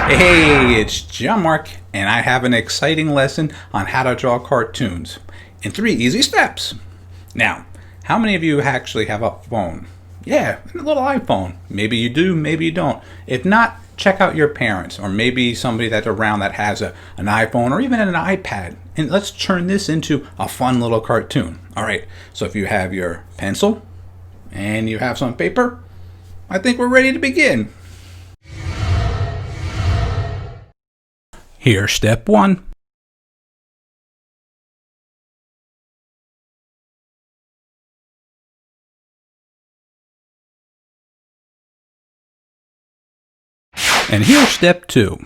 Hey, it's John Marc, and I have an exciting lesson on how to draw cartoons in 3 easy steps. Now, how many of you actually have a phone? Yeah, a little iPhone. Maybe you do, maybe you don't. If not, check out your parents or maybe somebody that's around that has an iPhone or even an iPad. And let's turn this into a fun little cartoon. All right, so if you have your pencil and you have some paper, I think we're ready to begin. Here's step 1. And here's step 2.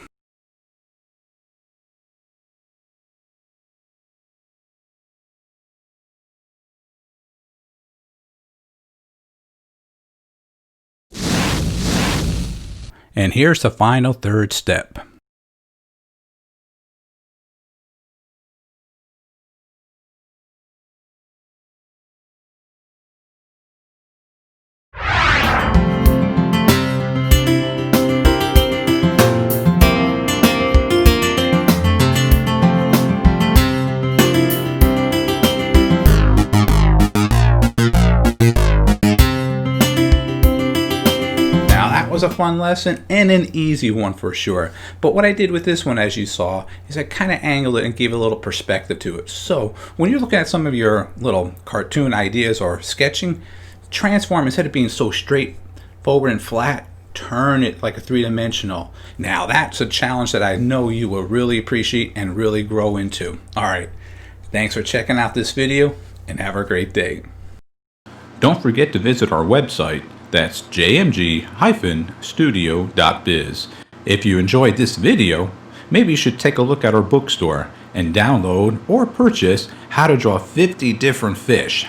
And here's the final 3rd step. Was a fun lesson and an easy one for sure. But what I did with this one, as you saw, is I kind of angled it and gave a little perspective to it. So when you're looking at some of your little cartoon ideas or sketching, transform, instead of being so straightforward and flat, turn it like a 3-dimensional. Now that's a challenge that I know you will really appreciate and really grow into. All right, thanks for checking out this video and have a great day. Don't forget to visit our website. That's jmg-studio.biz. If you enjoyed this video, maybe you should take a look at our bookstore and download or purchase How to Draw 50 Different Fish.